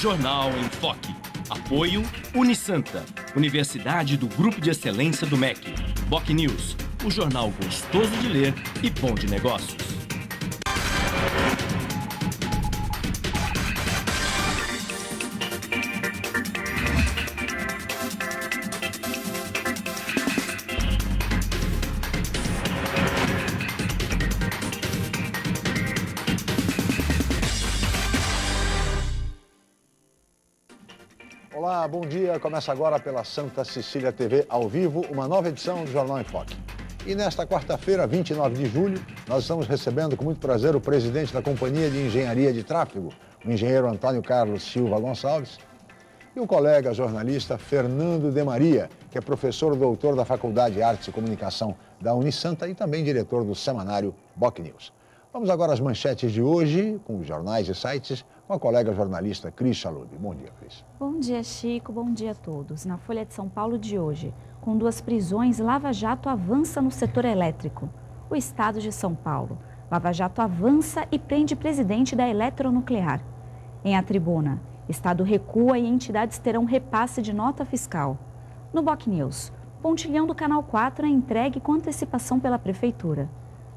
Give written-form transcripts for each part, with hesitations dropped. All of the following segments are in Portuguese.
Jornal em Foque. Apoio Unisanta, Universidade do Grupo de Excelência do MEC. BocNews, o jornal gostoso de ler e bom de negócios. Olá, bom dia. Começa agora pela Santa Cecília TV, ao vivo, uma nova edição do Jornal em Foque. E nesta quarta-feira, 29 de julho, nós estamos recebendo com muito prazer o presidente da Companhia de Engenharia de Tráfego, o engenheiro Antônio Carlos Silva Gonçalves, e o colega jornalista Fernando de Maria, que é professor doutor da Faculdade de Artes e Comunicação da Unisanta e também diretor do semanário BocNews. Vamos agora às manchetes de hoje, com os jornais e sites, com a colega jornalista Cris Chalub. Bom dia, Cris. Bom dia, Chico. Bom dia a todos. Na Folha de São Paulo de hoje, com 2 prisões, Lava Jato avança no setor elétrico. O Estado de São Paulo. Lava Jato avança e prende presidente da Eletronuclear. Em A Tribuna, Estado recua e entidades terão repasse de nota fiscal. No BocNews, pontilhão do Canal 4 é entregue com antecipação pela Prefeitura.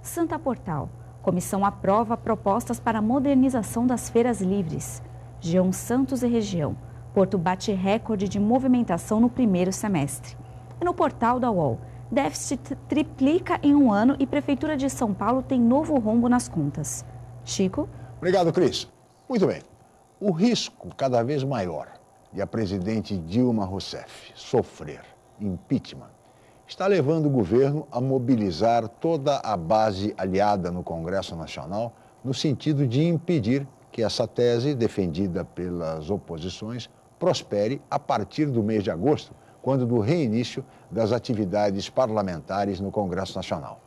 Santa Portal. Comissão aprova propostas para a modernização das feiras livres. G1 Santos e região. Porto bate recorde de movimentação no primeiro semestre. E no portal da UOL, déficit triplica em um ano e Prefeitura de São Paulo tem novo rombo nas contas. Chico? Obrigado, Cris. Muito bem. O risco cada vez maior de a presidente Dilma Rousseff sofrer impeachment está levando o governo a mobilizar toda a base aliada no Congresso Nacional no sentido de impedir que essa tese, defendida pelas oposições, prospere a partir do mês de agosto, quando do reinício das atividades parlamentares no Congresso Nacional.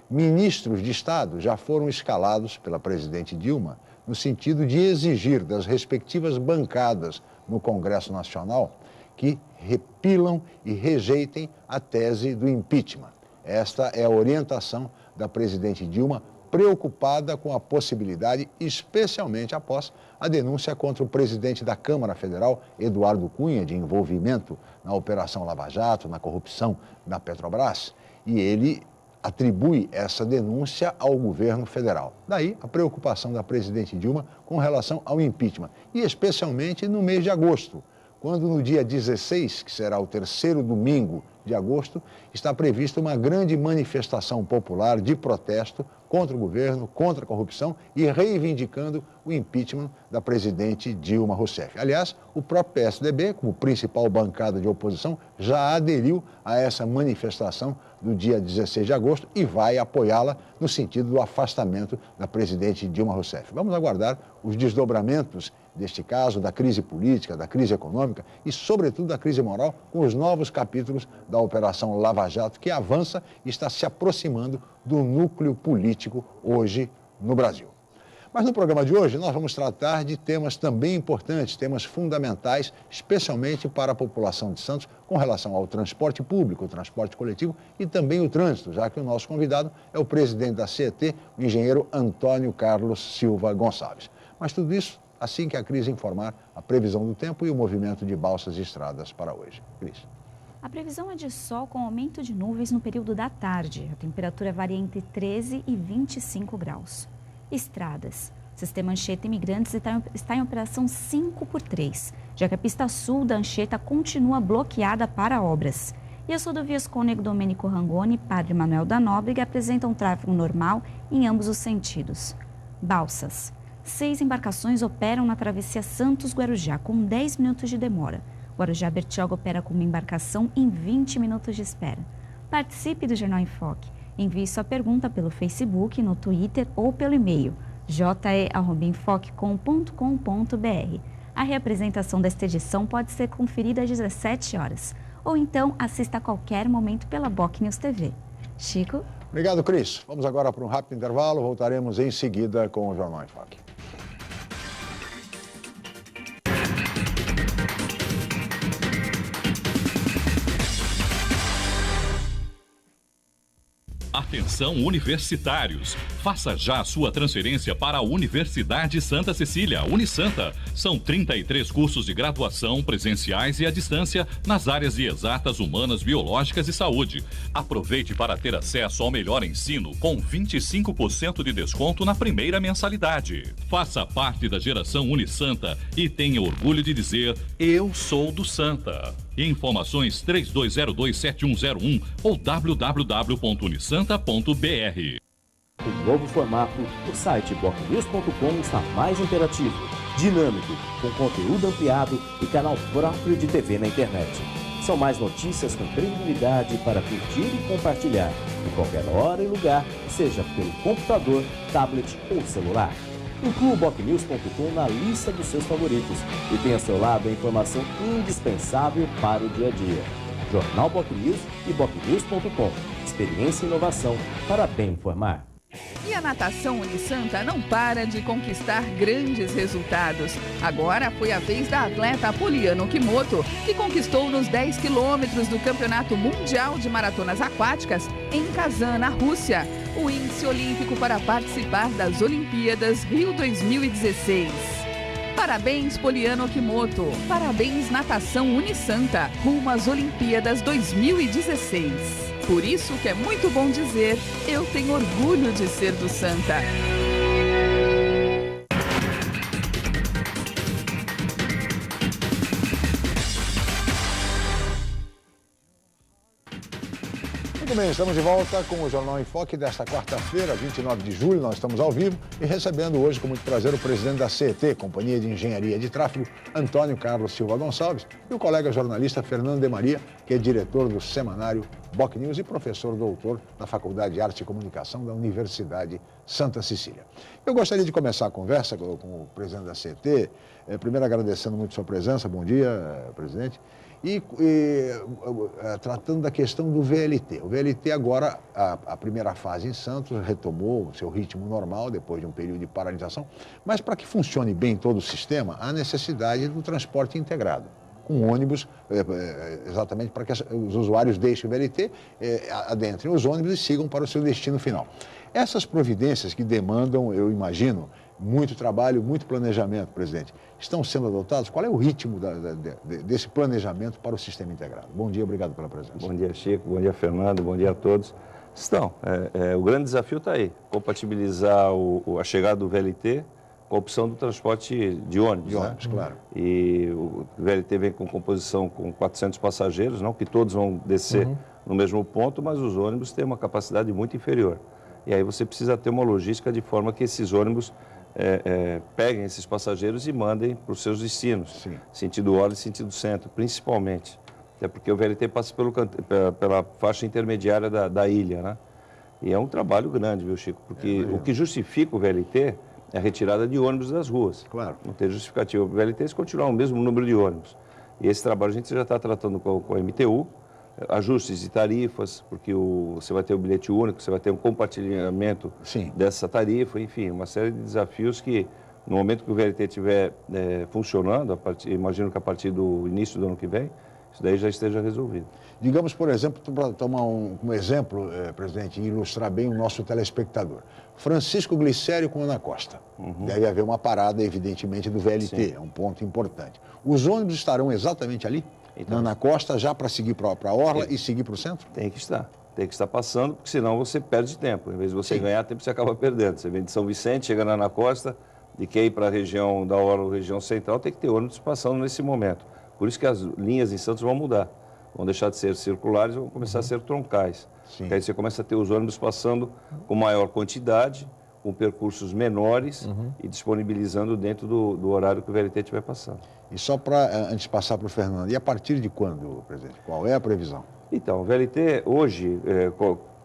Ministros de Estado já foram escalados pela presidente Dilma no sentido de exigir das respectivas bancadas no Congresso Nacional que repilam e rejeitem a tese do impeachment. Esta é a orientação da presidente Dilma, preocupada com a possibilidade, especialmente após a denúncia contra o presidente da Câmara Federal, Eduardo Cunha, de envolvimento na Operação Lava Jato, na corrupção da Petrobras, e ele atribui essa denúncia ao governo federal. Daí a preocupação da presidente Dilma com relação ao impeachment, e especialmente no mês de agosto, quando no dia 16, que será o terceiro domingo de agosto, está prevista uma grande manifestação popular de protesto contra o governo, contra a corrupção e reivindicando o impeachment da presidente Dilma Rousseff. Aliás, o próprio PSDB, como principal bancada de oposição, já aderiu a essa manifestação do dia 16 de agosto e vai apoiá-la no sentido do afastamento da presidente Dilma Rousseff. Vamos aguardar os desdobramentos deste caso, da crise política, da crise econômica e, sobretudo, da crise moral, com os novos capítulos da Operação Lava Jato, que avança e está se aproximando do núcleo político hoje no Brasil. Mas no programa de hoje nós vamos tratar de temas também importantes, temas fundamentais, especialmente para a população de Santos, com relação ao transporte público, o transporte coletivo e também o trânsito, já que o nosso convidado é o presidente da CET, o engenheiro Antônio Carlos Silva Gonçalves. Mas tudo isso assim que a Cris informar a previsão do tempo e o movimento de balsas e estradas para hoje. Cris. A previsão é de sol com aumento de nuvens no período da tarde. A temperatura varia entre 13 e 25 graus. Estradas. O sistema Anchieta Imigrantes está em operação 5x3, já que a pista sul da Anchieta continua bloqueada para obras. E as rodovias Cônego Domênico Rangoni e Padre Manuel da Nóbrega apresentam tráfego normal em ambos os sentidos. Balsas. 6 embarcações operam na travessia Santos-Guarujá, com 10 minutos de demora. Guarujá-Bertioga opera com uma embarcação em 20 minutos de espera. Participe do Jornal em Foque. Envie sua pergunta pelo Facebook, no Twitter ou pelo e-mail je@enfoquecom.com.br. A reapresentação desta edição pode ser conferida às 17 horas. Ou então assista a qualquer momento pela BocNews TV. Chico? Obrigado, Cris. Vamos agora para um rápido intervalo. Voltaremos em seguida com o Jornal em Foque. Atenção universitários, faça já a sua transferência para a Universidade Santa Cecília, Unisanta. São 33 cursos de graduação presenciais e à distância nas áreas de exatas, humanas, biológicas e saúde. Aproveite para ter acesso ao melhor ensino com 25% de desconto na primeira mensalidade. Faça parte da geração Unisanta e tenha orgulho de dizer: eu sou do Santa. Informações 3202-7101 ou www.unisanta.br. Em novo formato, o site bocnews.com está mais interativo, dinâmico, com conteúdo ampliado e canal próprio de TV na internet. São mais notícias com credibilidade para curtir e compartilhar, em qualquer hora e lugar, seja pelo computador, tablet ou celular. Inclua o bocnews.com na lista dos seus favoritos e tenha ao seu lado a informação indispensável para o dia a dia. Jornal Bocnews e bocnews.com. Experiência e inovação para bem informar. E a natação Unisanta não para de conquistar grandes resultados. Agora foi a vez da atleta Poliana Okimoto, que conquistou nos 10 quilômetros do Campeonato Mundial de Maratonas Aquáticas em Kazan, na Rússia, o índice olímpico para participar das Olimpíadas Rio 2016. Parabéns, Poliana Okimoto. Parabéns, Natação Unisanta, rumo às Olimpíadas 2016. Por isso que é muito bom dizer: eu tenho orgulho de ser do Santa. Muito bem, estamos de volta com o Jornal em Foque desta quarta-feira, 29 de julho. Nós estamos ao vivo e recebendo hoje, com muito prazer, o presidente da CET, Companhia de Engenharia de Tráfego, Antônio Carlos Silva Gonçalves, e o colega jornalista Fernando de Maria, que é diretor do semanário Bocnews e professor doutor na Faculdade de Arte e Comunicação da Universidade Santa Cecília. Eu gostaria de começar a conversa com o presidente da CET, primeiro agradecendo muito sua presença. Bom dia, presidente. E tratando da questão do VLT. O VLT agora, a primeira fase em Santos, retomou o seu ritmo normal depois de um período de paralisação, mas para que funcione bem todo o sistema, há necessidade do transporte integrado, com ônibus, exatamente para que os usuários deixem o VLT, adentrem os ônibus e sigam para o seu destino final. Essas providências que demandam, eu imagino, muito trabalho, muito planejamento, presidente, estão sendo adotados? Qual é o ritmo desse planejamento para o sistema integrado? Bom dia, obrigado pela presença. Bom dia, Chico. Bom dia, Fernando. Bom dia a todos. Estão. O grande desafio está aí, compatibilizar a chegada do VLT com a opção do transporte de ônibus. De ônibus, né? Claro. E o VLT vem com composição com 400 passageiros, não que todos vão descer no mesmo ponto, mas os ônibus têm uma capacidade muito inferior. E aí você precisa ter uma logística de forma que esses ônibus peguem esses passageiros e mandem para os seus destinos, Sim. Sentido Orla e sentido centro, principalmente. Até porque o VLT passa pela faixa intermediária da ilha, né? E é um trabalho grande, viu, Chico? Porque o que justifica o VLT é a retirada de ônibus das ruas. Claro. Não tem justificativa. O VLT se continuar o mesmo número de ônibus. E esse trabalho a gente já está tratando com a MTU, ajustes de tarifas, porque você vai ter o bilhete único, você vai ter um compartilhamento dessa tarifa, enfim, uma série de desafios que, no momento que o VLT estiver funcionando, imagino que a partir do início do ano que vem, isso daí já esteja resolvido. Digamos, por exemplo, para tomar um exemplo, presidente, e ilustrar bem o nosso telespectador. Francisco Glicério com Ana Costa. Deve haver uma parada, evidentemente, do VLT, é um ponto importante. Os ônibus estarão exatamente ali? Então, na Ana Costa, já para seguir para a Orla e seguir para o centro? Tem que estar passando, porque senão você perde tempo. Em vez de você ganhar tempo, você acaba perdendo. Você vem de São Vicente, chega na Ana Costa, de quem ir para a região da Orla, região central, tem que ter ônibus passando nesse momento. Por isso que as linhas em Santos vão mudar. Vão deixar de ser circulares e vão começar a ser troncais. Porque aí você começa a ter os ônibus passando com maior quantidade, com percursos menores e disponibilizando dentro do horário que o VLT estiver passando. E só para, antes de passar para o Fernando, e a partir de quando, presidente? Qual é a previsão? Então, o VLT hoje,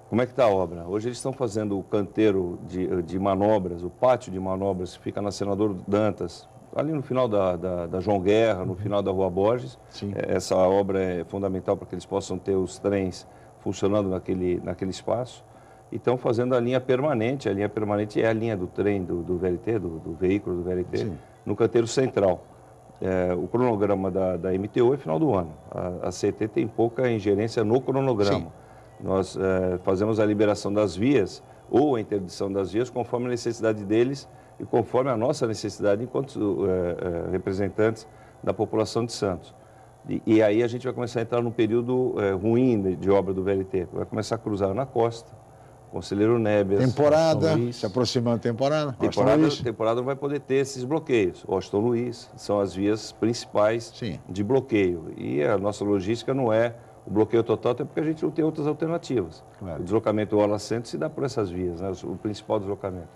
como é que está a obra? Hoje eles estão fazendo o canteiro de manobras, o pátio de manobras que fica na Senador Dantas, ali no final da João Guerra, no final da Rua Borges. Essa obra é fundamental para que eles possam ter os trens funcionando naquele espaço. E estão fazendo a linha permanente é a linha do trem do VLT, do veículo do VLT, no canteiro central. O cronograma da MTU é final do ano. A CET tem pouca ingerência no cronograma. Nós fazemos a liberação das vias ou a interdição das vias conforme a necessidade deles e conforme a nossa necessidade enquanto representantes da população de Santos. E aí a gente vai começar a entrar num período ruim de obra do VLT. Vai começar a cruzar na costa, Conselheiro Nébias. Temporada, se aproximando a temporada. Temporada não vai poder ter esses bloqueios. Washington Luiz são as vias principais de bloqueio. E a nossa logística não é o bloqueio total, até porque a gente não tem outras alternativas. Claro. O deslocamento Orla Centro se dá por essas vias, né? O principal deslocamento.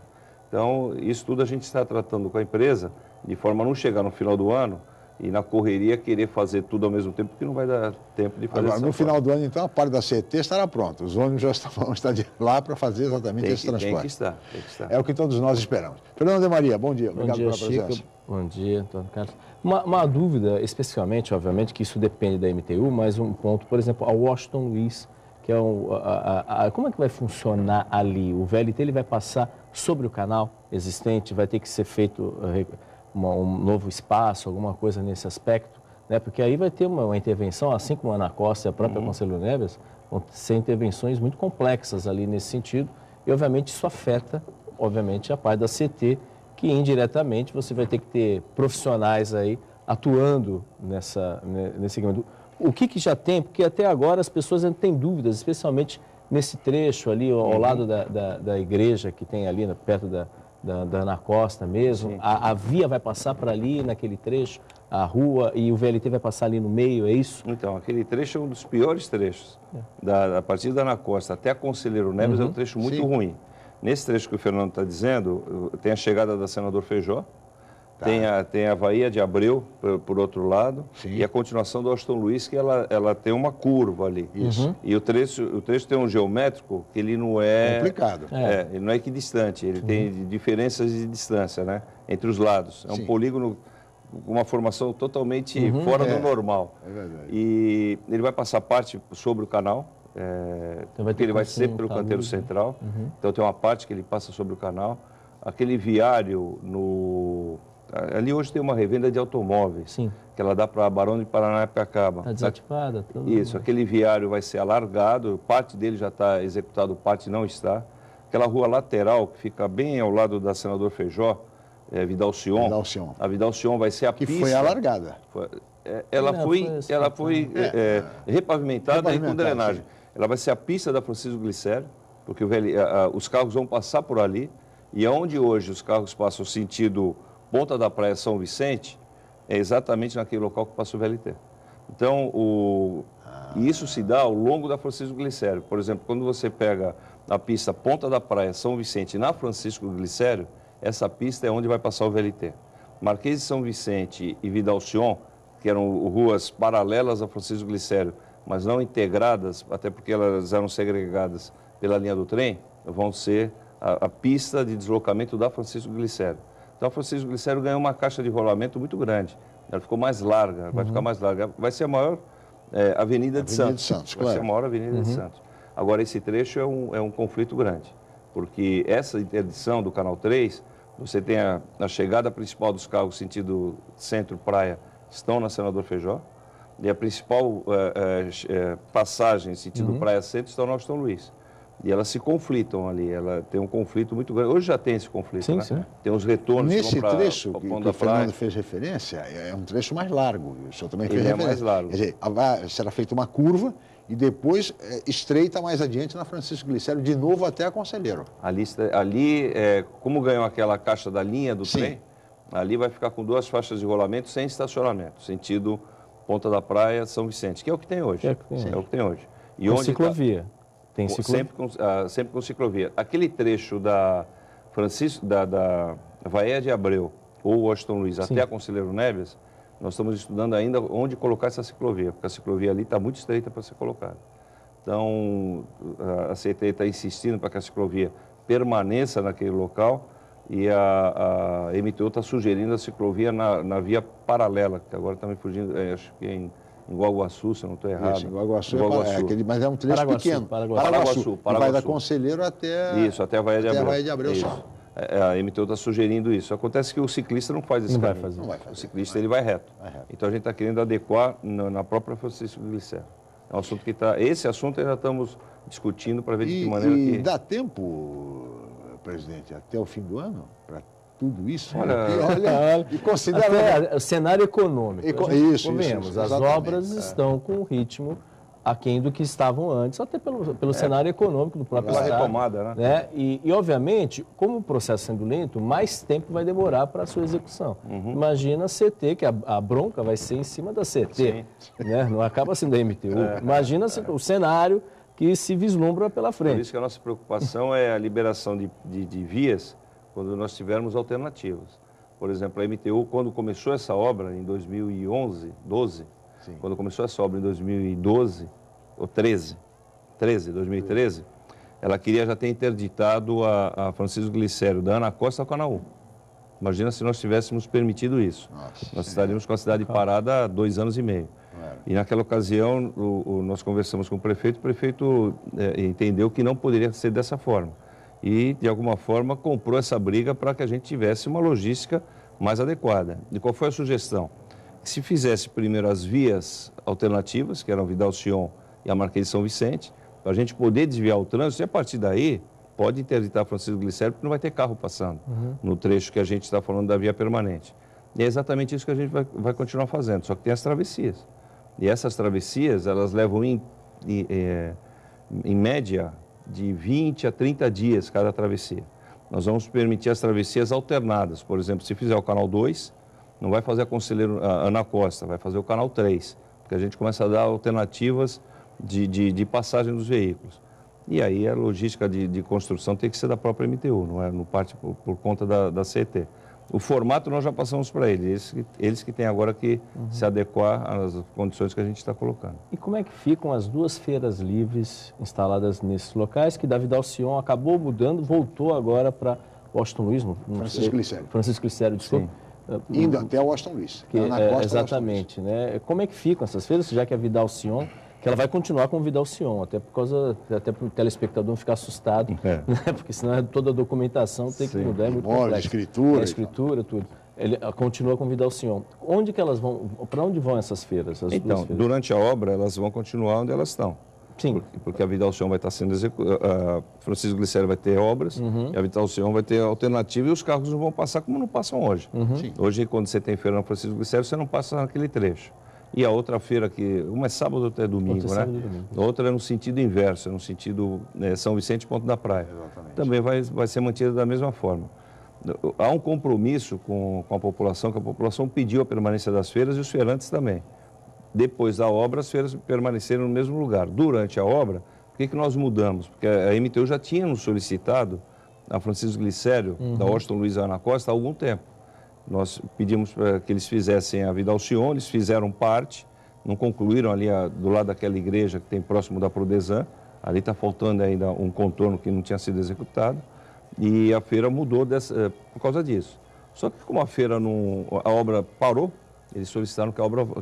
Então, isso tudo a gente está tratando com a empresa, de forma a não chegar no final do ano e na correria querer fazer tudo ao mesmo tempo, porque não vai dar tempo de fazer. Agora, no final do ano, então, a parte da CT estará pronta. Os ônibus já vão estar de lá para fazer exatamente esse transporte. Tem que estar. É o que todos nós esperamos. Fernando de Maria, bom dia. Obrigado pela presença. Chico. Bom dia, Antônio Carlos. Uma dúvida, especificamente, obviamente, que isso depende da MTU, mas um ponto, por exemplo, a Washington Luiz, que é como é que vai funcionar ali? O VLT ele vai passar sobre o canal existente, vai ter que ser feito um novo espaço, alguma coisa nesse aspecto, né? Porque aí vai ter uma intervenção, assim como a Ana Costa e a própria Conselheiro Nébias, vão ser intervenções muito complexas ali nesse sentido, e obviamente isso afeta, obviamente, a parte da CT, que indiretamente você vai ter que ter profissionais aí atuando nesse segmento. O que já tem, porque até agora as pessoas ainda têm dúvidas, especialmente nesse trecho ali ao lado da igreja que tem ali perto da Ana Costa mesmo. A via vai passar por ali naquele trecho, a rua, e o VLT vai passar ali no meio, é isso? Então, aquele trecho é um dos piores trechos. A partir da Ana Costa até a Conselheiro Nébias é um trecho muito ruim. Nesse trecho que o Fernando está dizendo, tem a chegada da Senador Feijó, tem a Baía de Abreu, por outro lado, e a continuação do Washington Luiz, que ela tem uma curva ali. Isso. E o trecho tem um geométrico que ele não é... complicado. Ele não é equidistante, ele tem diferenças de distância, né, entre os lados. É um polígono com uma formação totalmente fora do normal. É verdade. E ele vai passar parte sobre o canal, então porque ele vai ser pelo canteiro central. Então tem uma parte que ele passa sobre o canal. Aquele viário ali hoje tem uma revenda de automóveis, que ela dá para Barão de Paranapiacaba. Está desativada? Isso, aquele viário vai ser alargado, parte dele já está executado, parte não está. Aquela rua lateral, que fica bem ao lado da Senador Feijó, Vidal Sion. A Vidal Sion vai ser a pista... Que foi alargada. Ela foi repavimentada e com drenagem. Ela vai ser a pista da Francisco Glicério, porque os carros vão passar por ali, e onde hoje os carros passam sentido Ponta da Praia São Vicente, é exatamente naquele local que passa o VLT. Então, isso se dá ao longo da Francisco Glicério. Por exemplo, quando você pega a pista Ponta da Praia São Vicente na Francisco Glicério, essa pista é onde vai passar o VLT. Marquês de São Vicente e Vidal Sion, que eram ruas paralelas a Francisco Glicério, mas não integradas, até porque elas eram segregadas pela linha do trem, vão ser a pista de deslocamento da Francisco Glicério. Então, a Francisco Glicério ganhou uma caixa de rolamento muito grande. Ela ficou mais larga, vai ficar mais larga. Vai ser a maior avenida de Santos. Vai ser a maior avenida de Santos. Agora, esse trecho é um conflito grande, porque essa interdição do Canal 3, você tem a chegada principal dos carros sentido centro-praia, estão na Senador Feijó, e a principal passagem sentido praia-centro estão no Washington Luiz. E elas se conflitam ali, ela tem um conflito muito grande. Hoje já tem esse conflito, né? Sim. Tem os retornos. Nesse trecho que o Fernando fez referência, é um trecho mais largo. O senhor também fez referência. É mais largo. Quer dizer, será feita uma curva e depois estreita mais adiante na Francisco Glicério, de novo até a Conselheiro. Ali como ganhou aquela caixa da linha do trem, ali vai ficar com 2 faixas de rolamento sem estacionamento, sentido Ponta da Praia, São Vicente, que é o que tem hoje. É o que tem hoje. E onde ciclovia. Tem sempre com ciclovia. Aquele trecho da Baía de Abreu ou Washington Luiz até a Conselheiro Nébias, nós estamos estudando ainda onde colocar essa ciclovia, porque a ciclovia ali está muito estreita para ser colocada. Então, a CT está insistindo para que a ciclovia permaneça naquele local e a MTU está sugerindo a ciclovia na via paralela, que agora está me fugindo, acho que em Guaguaçu, se eu não estou errado. Isso, Guaguaçu. Mas é um trecho pequeno. Paraguaçu. Vai da Conselheiro até... Isso, até a Baía de Abreu. Até a Baía de Abreu só. A MTU está sugerindo isso. Acontece que o ciclista não faz esse caminho. Não vai fazer. O ciclista ele vai reto. Então a gente está querendo adequar na própria Francisco Glicério. É um assunto que está... Esse assunto ainda estamos discutindo para ver de que maneira que... dá tempo, presidente, até o fim do ano, para tudo isso? Olha, e considera... Até o cenário econômico. Isso, as obras estão com um ritmo aquém do que estavam antes, até pelo cenário econômico do próprio Estado. Retomada, né? E, obviamente, como o processo sendo lento, mais tempo vai demorar para a sua execução. Imagina a CT, que a bronca vai ser em cima da CT, né? Não acaba sendo da MTU. Imagina o cenário que se vislumbra pela frente. Por isso que a nossa preocupação é a liberação de vias quando nós tivermos alternativas. Por exemplo, a MTU, quando começou essa obra em 2012, quando começou essa obra em 2012, ou 2013, ela queria já ter interditado a Francisco Glicério, da Ana Costa ao Canal 1. Imagina se nós tivéssemos permitido isso. Nós estaríamos com a cidade parada há 2 anos e meio. E naquela ocasião, nós conversamos com o prefeito entendeu que não poderia ser dessa forma. E, de alguma forma, comprou essa briga para que a gente tivesse uma logística mais adequada. E qual foi a sugestão? Que se fizesse primeiro as vias alternativas, que eram Vidal-Sion e a Marquês de São Vicente, para a gente poder desviar o trânsito, e a partir daí pode interditar Francisco Glicério, porque não vai ter carro passando no trecho que a gente está falando da via permanente. E é exatamente isso que a gente vai continuar fazendo, só que tem as travessias. E essas travessias, elas levam em média de 20 a 30 dias cada travessia. Nós vamos permitir as travessias alternadas. Por exemplo, se fizer o Canal 2, não vai fazer a Conselheiro Ana Costa, vai fazer o Canal 3, porque a gente começa a dar alternativas de passagem dos veículos. E aí a logística de construção tem que ser da própria MTU, não parte por conta da CET. O formato nós já passamos para eles que têm agora que se adequar às condições que a gente está colocando. E como é que ficam as 2 feiras livres instaladas nesses locais, que da Vidal-Sion acabou mudando, voltou agora para Washington Luiz? Francisco Glicério, desculpa. Indo até o Washington Luiz. Exatamente. Né? Como é que ficam essas feiras, já que a Vidal-Sion, que ela vai continuar com o Vidal-Sion, até para o telespectador não ficar assustado, né? Porque senão toda a documentação tem que mudar, é muito complexo. Escritura, tudo. Ele continua com o Vidal-Sion. Onde que elas vão, para onde vão essas feiras? Então, durante a obra, elas vão continuar onde elas estão. Sim. Porque a Vidal-Sion vai estar sendo executada, Francisco Glicério vai ter obras, e a Vidal-Sion vai ter alternativa, e os carros não vão passar como não passam hoje. Hoje, quando você tem feira na Francisco Glicério, você não passa naquele trecho. E a outra feira, uma é sábado, outra é domingo, né? Outra é no sentido inverso, é no sentido São Vicente, Ponto da Praia. Exatamente. Também vai ser mantida da mesma forma. Há um compromisso com a população, que a população pediu a permanência das feiras e os feirantes também. Depois da obra, as feiras permaneceram no mesmo lugar. Durante a obra, por que nós mudamos? Porque a MTU já tinha nos solicitado a Francisco Glicério, da Washington Luiz Ana Costa, há algum tempo. Nós pedimos para que eles fizessem a Vidal-Sion, eles fizeram parte, não concluíram ali do lado daquela igreja que tem próximo da Prodesan, ali está faltando ainda um contorno que não tinha sido executado, e a feira mudou por causa disso. Só que como a obra parou, eles solicitaram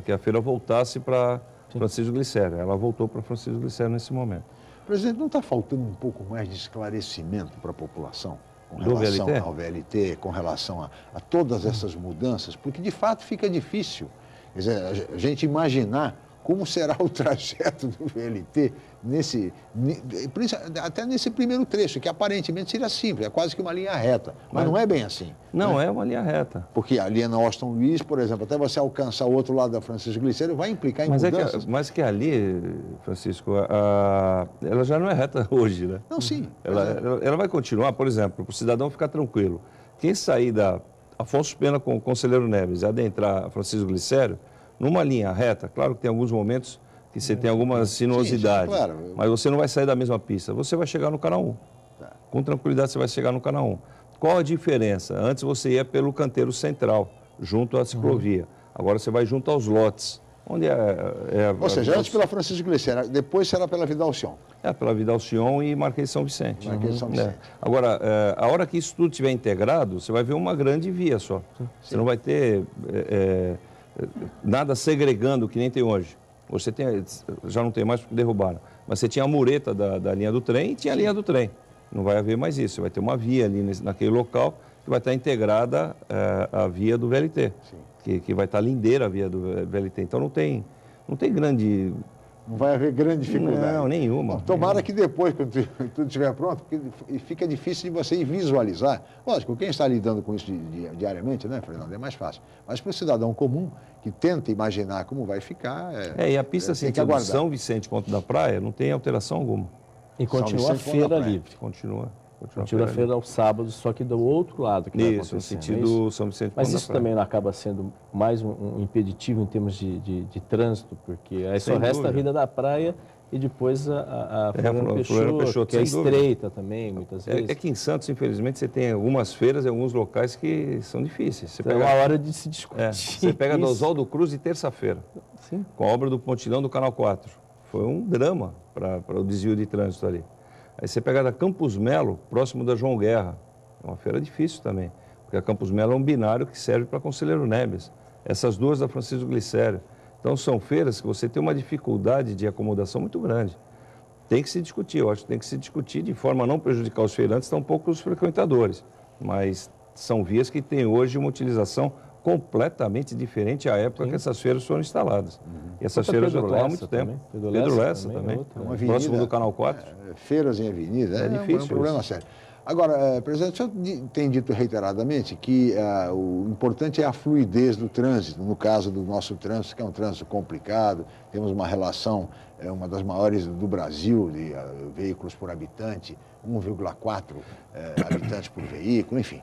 que a feira voltasse para Francisco Glicério. Ela voltou para Francisco Glicério nesse momento. Presidente, não está faltando um pouco mais de esclarecimento para a população com relação ao VLT, com relação a todas essas mudanças? Porque, de fato, fica difícil. Quer dizer, a gente imaginar como será o trajeto do VLT até nesse primeiro trecho, que aparentemente seria simples, é quase que uma linha reta, mas não é bem assim. Não, é uma linha reta. Porque a linha na Washington Luiz, por exemplo, até você alcançar o outro lado da Francisco Glicério, vai implicar em mudanças. Mas que ali, Francisco, ela já não é reta hoje, né? Não, sim. Ela vai continuar, por exemplo, para o cidadão ficar tranquilo. Quem sair da Afonso Pena com o Conselheiro Neves e adentrar a Francisco Glicério, numa linha reta, claro que tem alguns momentos que você tem alguma sinuosidade, claro. Mas você não vai sair da mesma pista, você vai chegar no Canal 1. Tá. Com tranquilidade você vai chegar no Canal 1. Qual a diferença? Antes você ia pelo canteiro central, junto à ciclovia. Agora você vai junto aos lotes. Onde Ou seja, antes pela Francisco Glicério, depois será pela Vidal-Sion. Pela Vidal-Sion e Marquês de São Vicente. Marquês de São Vicente. Agora, a hora que isso tudo estiver integrado, você vai ver uma grande via só. Sim. Você não vai ter nada segregando que nem tem hoje. Você já não tem mais porque derrubaram. Mas você tinha a mureta da linha do trem e tinha a linha do trem. Não vai haver mais isso. Você vai ter uma via ali naquele local que vai estar integrada à via do VLT. Que vai estar lindeira a via do VLT. Então não tem grande Não vai haver grande dificuldade. Não, nenhuma. Bom, tomara que depois, quando tudo estiver pronto, porque fica difícil de você visualizar. Lógico, quem está lidando com isso diariamente, né, Fernando, é mais fácil. Mas para o cidadão comum, que tenta imaginar como vai ficar... e a pista central de São Vicente Ponto da Praia não tem alteração alguma. E continua a feira livre. Continua a feira aos sábados, só que do outro lado que vai Isso, no sentido São Vicente Ponto da Praia. Mas isso também não acaba sendo mais um impeditivo em termos de trânsito, porque aí só resta a Vida da Praia e depois a Floriano Peixoto, que é estreita também, muitas vezes. É que em Santos, infelizmente, você tem algumas feiras e alguns locais que são difíceis. Então, é uma hora de se discutir. Você pega do Oswaldo Cruz de terça-feira, com a obra do pontilhão do Canal 4. Foi um drama para o desvio de trânsito ali. Aí você pega da Campos Melo, próximo da João Guerra. É uma feira difícil também, porque a Campos Melo é um binário que serve para Conselheiro Neves. Essas duas da Francisco Glicério. Então, são feiras que você tem uma dificuldade de acomodação muito grande. Tem que se discutir, eu acho que tem que se discutir de forma a não prejudicar os feirantes, tampouco os frequentadores. Mas são vias que têm hoje uma utilização completamente diferente à época que essas feiras foram instaladas. E essas feiras já estão há muito tempo. Pedro Lessa também. Próximo do Canal 4. Feiras em avenida, é difícil. É um problema sério. Agora, presidente, o senhor tem dito reiteradamente que o importante é a fluidez do trânsito, no caso do nosso trânsito, que é um trânsito complicado, temos uma relação, uma das maiores do Brasil, de veículos por habitante, 1,4 habitantes por veículo, enfim.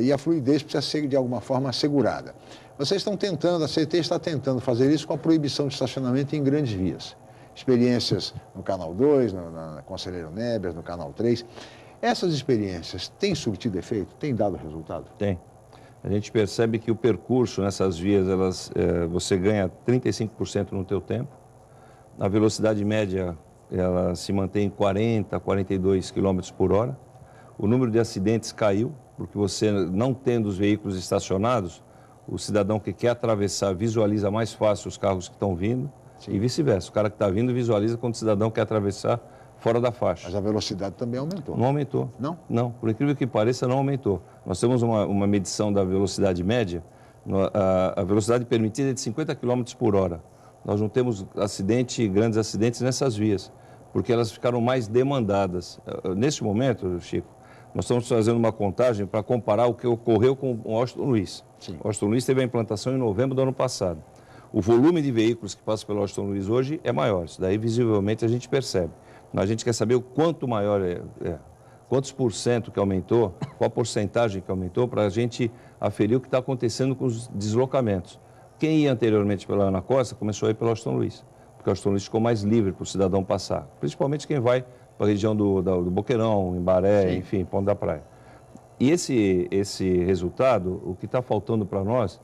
E a fluidez precisa ser, de alguma forma, assegurada. Vocês estão tentando, a CT está tentando fazer isso com a proibição de estacionamento em grandes vias. Experiências no Canal 2, na Conselheiro Neves, no Canal 3. Essas experiências têm surtido efeito? Têm dado resultado? Tem. A gente percebe que o percurso nessas vias, você ganha 35% no teu tempo. A velocidade média, ela se mantém em 40, 42 km por hora. O número de acidentes caiu, porque você, não tendo os veículos estacionados, o cidadão que quer atravessar visualiza mais fácil os carros que estão vindo. Sim. E vice-versa. O cara que está vindo visualiza quando o cidadão quer atravessar fora da faixa. Mas a velocidade também aumentou. Não aumentou. Não? Não. Por incrível que pareça, não aumentou. Nós temos uma medição da velocidade média. A velocidade permitida é de 50 km por hora. Nós não temos grandes acidentes nessas vias, porque elas ficaram mais demandadas. Neste momento, Chico, nós estamos fazendo uma contagem para comparar o que ocorreu com o Washington Luiz. Sim. O Washington Luiz teve a implantação em novembro do ano passado. O volume de veículos que passam pelo Washington Luiz hoje é maior. Isso daí, visivelmente, a gente percebe. A gente quer saber o quanto maior quantos por cento que aumentou, qual a porcentagem que aumentou, para a gente aferir o que está acontecendo com os deslocamentos. Quem ia anteriormente pela Ana Costa começou a ir pelo Washington Luiz, porque o Washington Luiz ficou mais livre para o cidadão passar. Principalmente quem vai para a região do Boqueirão, Embaré, sim, enfim, Ponto da Praia. E esse resultado, o que está faltando para nós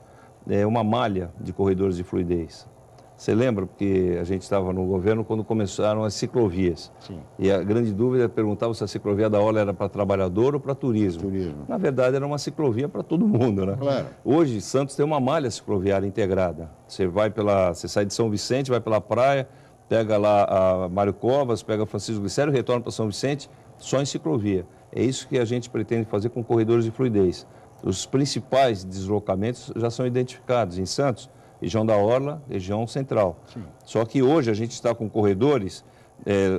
é uma malha de corredores de fluidez. Você lembra, porque a gente estava no governo quando começaram as ciclovias. Sim. E a grande dúvida perguntava se a ciclovia da Orla era para trabalhador ou para turismo. Na verdade, era uma ciclovia para todo mundo, né? Claro. Hoje, Santos tem uma malha cicloviária integrada. Você sai de São Vicente, vai pela praia, pega lá a Mário Covas, pega Francisco Glicério, retorna para São Vicente, só em ciclovia. É isso que a gente pretende fazer com corredores de fluidez. Os principais deslocamentos já são identificados em Santos, região da Orla, região central. Sim. Só que hoje a gente está com corredores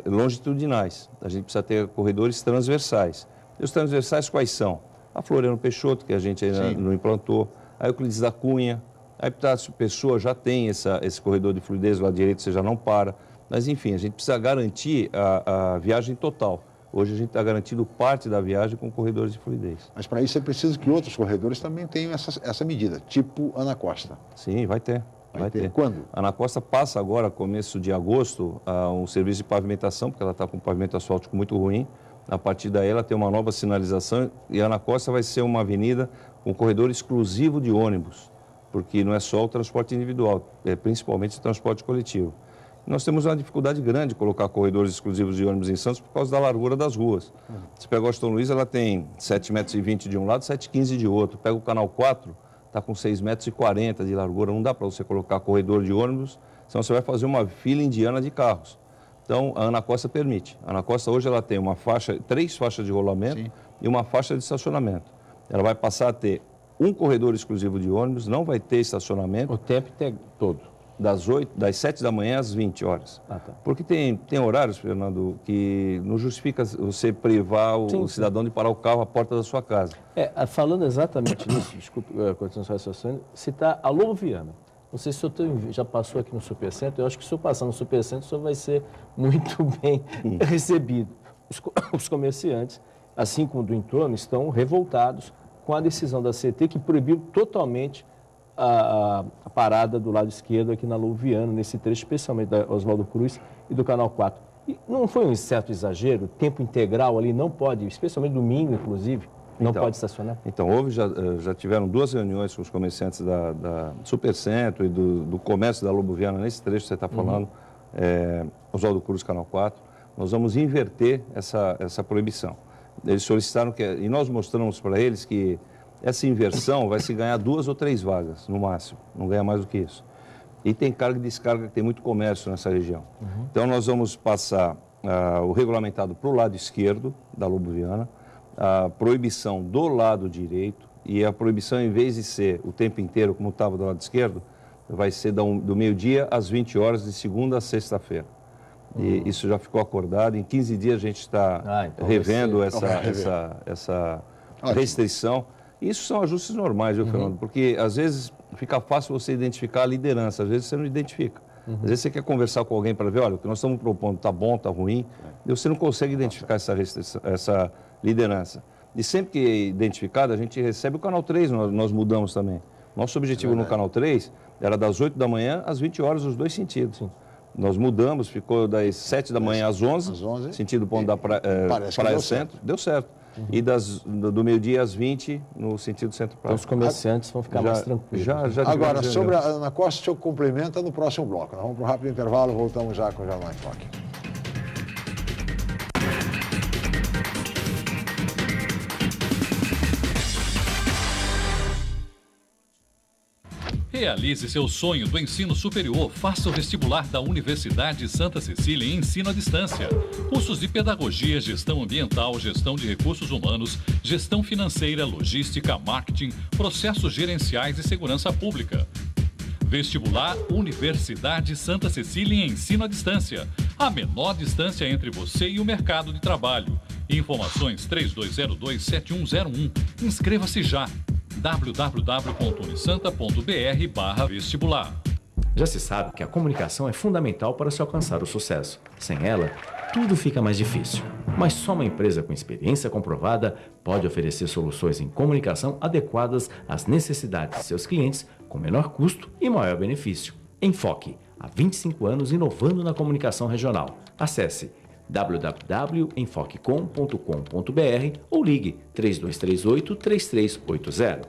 longitudinais. A gente precisa ter corredores transversais. E os transversais quais são? A Floriano Peixoto, que a gente ainda não implantou, a Euclides da Cunha, a Epitácio Pessoa já tem esse corredor de fluidez, lá direito você já não para. Mas, enfim, a gente precisa garantir a viagem total. Hoje a gente está garantindo parte da viagem com corredores de fluidez. Mas para isso é preciso que outros corredores também tenham essa medida, tipo Ana Costa. Sim, vai ter. Vai ter. Quando? A Ana Costa passa agora, começo de agosto, a um serviço de pavimentação, porque ela está com um pavimento asfáltico muito ruim. A partir daí ela tem uma nova sinalização e a Ana Costa vai ser uma avenida com corredor exclusivo de ônibus, porque não é só o transporte individual, é principalmente o transporte coletivo. Nós temos uma dificuldade grande de colocar corredores exclusivos de ônibus em Santos por causa da largura das ruas. Você pega o Washington Luiz, ela tem 7,20 metros de um lado, 7,15 de outro. Pega o Canal 4, está com 6,40 metros de largura. Não dá para você colocar corredor de ônibus, senão você vai fazer uma fila indiana de carros. Então, a Ana Costa permite. A Ana Costa hoje ela tem 3 faixas de rolamento. Sim. E uma faixa de estacionamento. Ela vai passar a ter um corredor exclusivo de ônibus, não vai ter estacionamento. O tempo todo. das 7 da manhã às 20 horas. Ah, tá. Porque tem horários, Fernando, que não justifica você privar o cidadão de parar o carro à porta da sua casa. Falando exatamente nisso, desculpe, continuando sua raciocínio, citar a Lobo Viana. Não sei se o senhor já passou aqui no Supercentro, eu acho que se eu passar no Supercentro, o senhor vai ser muito bem recebido. Os comerciantes, assim como do entorno, estão revoltados com a decisão da CET que proibiu totalmente a parada do lado esquerdo aqui na Lobo Viana, nesse trecho, especialmente da Oswaldo Cruz e do Canal 4. E não foi um certo exagero? Tempo integral ali não pode, especialmente domingo, inclusive, não pode estacionar? Então, já tiveram 2 reuniões com os comerciantes da Supercentro e do comércio da Lobo Viana, nesse trecho que você está falando, Oswaldo Cruz, Canal 4. Nós vamos inverter essa proibição. Eles solicitaram e nós mostramos para eles que essa inversão vai se ganhar 2 ou 3 vagas, no máximo, não ganha mais do que isso. E tem carga e descarga, que tem muito comércio nessa região. Então, nós vamos passar o regulamentado para o lado esquerdo da Lobo Viana, a proibição do lado direito, e a proibição, em vez de ser o tempo inteiro, como estava do lado esquerdo, vai ser do meio-dia às 20 horas, de segunda a sexta-feira. E isso já ficou acordado. Em 15 dias a gente está revendo essa restrição. Isso são ajustes normais, viu, Fernando? Porque às vezes fica fácil você identificar a liderança, às vezes você não identifica. Às vezes você quer conversar com alguém para ver, olha, o que nós estamos propondo está bom, está ruim, e você não consegue identificar essa liderança. E sempre que é identificado, a gente recebe o Canal 3, nós mudamos também. Nosso objetivo no Canal 3 era das 8 da manhã às 20 horas, os 2 sentidos. Sim. Nós mudamos, ficou das 7 da manhã às 11, sentido ponto da Praia Centro, deu certo. E do meio-dia às 20, no sentido centro-praia. Então os comerciantes vão ficar mais tranquilos. Agora, sobre a Ana Costa, o senhor complementa no próximo bloco. Nós vamos para um rápido intervalo, voltamos já com o Jornal em Foque. Realize seu sonho do ensino superior. Faça o vestibular da Universidade Santa Cecília em ensino à distância. Cursos de pedagogia, gestão ambiental, gestão de recursos humanos, gestão financeira, logística, marketing, processos gerenciais e segurança pública. Vestibular Universidade Santa Cecília em ensino à distância. A menor distância entre você e o mercado de trabalho. Informações 3202-7101. Inscreva-se já. www.unisanta.br/vestibular. Já se sabe que a comunicação é fundamental para se alcançar o sucesso. Sem ela, tudo fica mais difícil. Mas só uma empresa com experiência comprovada pode oferecer soluções em comunicação adequadas às necessidades de seus clientes, com menor custo e maior benefício. Enfoque, há 25 anos inovando na comunicação regional. Acesse www.enfoquecom.com.br ou ligue 3238-3380.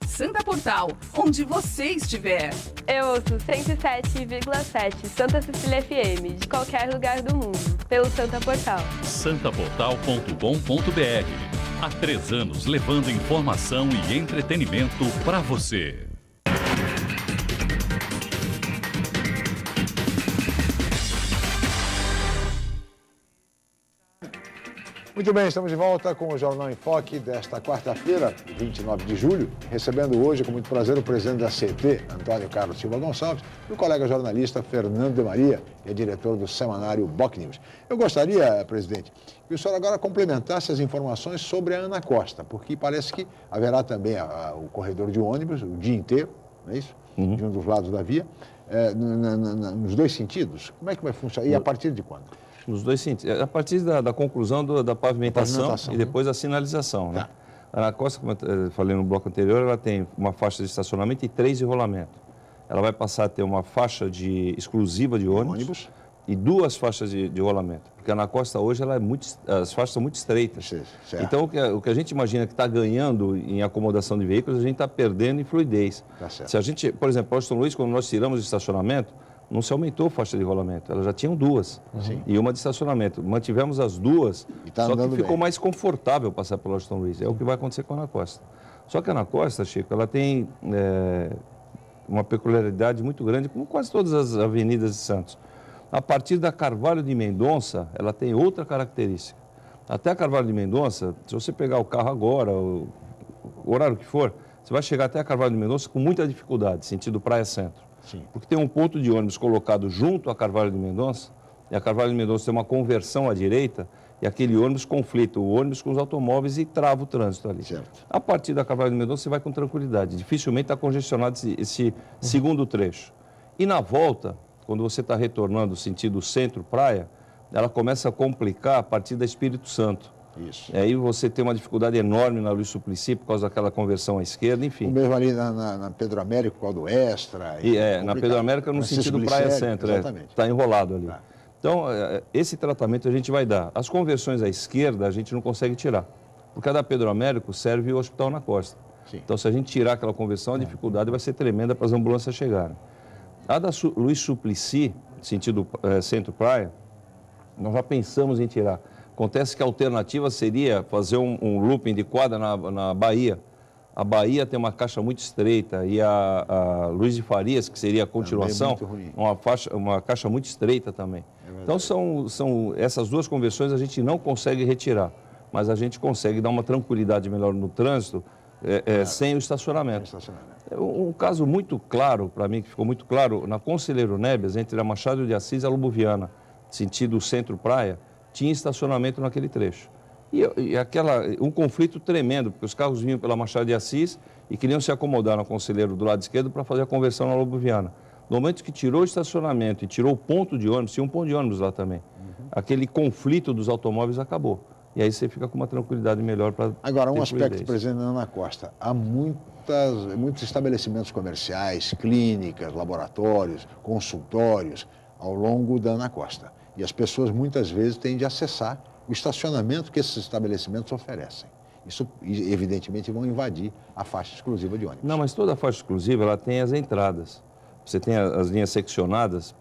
Santa Portal, onde você estiver. Eu ouço 107,7 Santa Cecília FM, de qualquer lugar do mundo, pelo Santa Portal. santaportal.com.br. Há 3 anos levando informação e entretenimento para você. Muito bem, estamos de volta com o Jornal em Foque desta quarta-feira, 29 de julho, recebendo hoje, com muito prazer, o presidente da CET, Antônio Carlos Silva Gonçalves, e o colega jornalista Fernando de Maria, que é diretor do semanário BOC News. Eu gostaria, presidente, que o senhor agora complementasse as informações sobre a Ana Costa, porque parece que haverá também o corredor de ônibus o dia inteiro, não é isso? De um dos lados da via, nos 2 sentidos. Como é que vai funcionar? E a partir de quando? Nos 2 sentidos. A partir da conclusão da pavimentação e depois da sinalização. Né? A Ana Costa, como eu falei no bloco anterior, ela tem uma faixa de estacionamento e 3 de rolamento. Ela vai passar a ter uma faixa exclusiva de ônibus e 2 faixas de rolamento. Porque a Ana Costa hoje as faixas são muito estreitas. Certo. Então o que a gente imagina que está ganhando em acomodação de veículos, a gente está perdendo em fluidez. Tá certo. Se a gente, por exemplo, Washington Luiz, quando nós tiramos o estacionamento, não se aumentou a faixa de rolamento, elas já tinham 2 e uma de estacionamento. Mantivemos as 2, só que ficou mais confortável passar pelo Washington Luiz. É o que vai acontecer com a Ana Costa. Só que a Ana Costa, Chico, ela tem uma peculiaridade muito grande, como quase todas as avenidas de Santos. A partir da Carvalho de Mendonça, ela tem outra característica. Até a Carvalho de Mendonça, se você pegar o carro agora, o horário que for, você vai chegar até a Carvalho de Mendonça com muita dificuldade, sentido Praia Centro. Sim. Porque tem um ponto de ônibus colocado junto a Carvalho de Mendonça, e a Carvalho de Mendonça tem uma conversão à direita, e aquele ônibus conflita o ônibus com os automóveis e trava o trânsito ali. Certo. A partir da Carvalho de Mendonça, você vai com tranquilidade. Dificilmente está congestionado esse segundo trecho. E na volta, quando você está retornando sentido centro-praia, ela começa a complicar a partir da Espírito Santo. Isso. E aí você tem uma dificuldade enorme na Luiz Suplicy por causa daquela conversão à esquerda, enfim. O mesmo ali na Pedro Américo, por causa do Extra. Na Pedro América no sentido Praia Centro, está enrolado ali. Tá. Então, esse tratamento a gente vai dar. As conversões à esquerda a gente não consegue tirar, porque a da Pedro Américo serve o Hospital na Costa. Sim. Então, se a gente tirar aquela conversão, a dificuldade vai ser tremenda para as ambulâncias chegarem. A da Luiz Suplicy, sentido centro-praia, nós já pensamos em tirar. Acontece que a alternativa seria fazer um looping de quadra na Bahia. A Bahia tem uma caixa muito estreita e a Luiz de Farias, que seria a continuação, uma caixa muito estreita também. Então, são essas duas conversões a gente não consegue retirar, mas a gente consegue dar uma tranquilidade melhor no trânsito sem o estacionamento. Um caso muito claro, para mim, que ficou muito claro, na Conselheiro Nebias, entre a Machado de Assis e a Lubuviana, sentido centro-praia, tinha estacionamento naquele trecho. E um conflito tremendo, porque os carros vinham pela Machado de Assis e queriam se acomodar no Conselheiro do lado esquerdo para fazer a conversão na Lubuviana. No momento que tirou o estacionamento e tirou o ponto de ônibus, tinha um ponto de ônibus lá também, aquele conflito dos automóveis acabou. E aí você fica com uma tranquilidade melhor para... Agora, um aspecto, presidente Ana Costa, há muitos estabelecimentos comerciais, clínicas, laboratórios, consultórios ao longo da Ana Costa. E as pessoas muitas vezes têm de acessar o estacionamento que esses estabelecimentos oferecem. Isso, evidentemente, vão invadir a faixa exclusiva de ônibus. Não, mas toda a faixa exclusiva ela tem as entradas. Você tem as linhas seccionadas,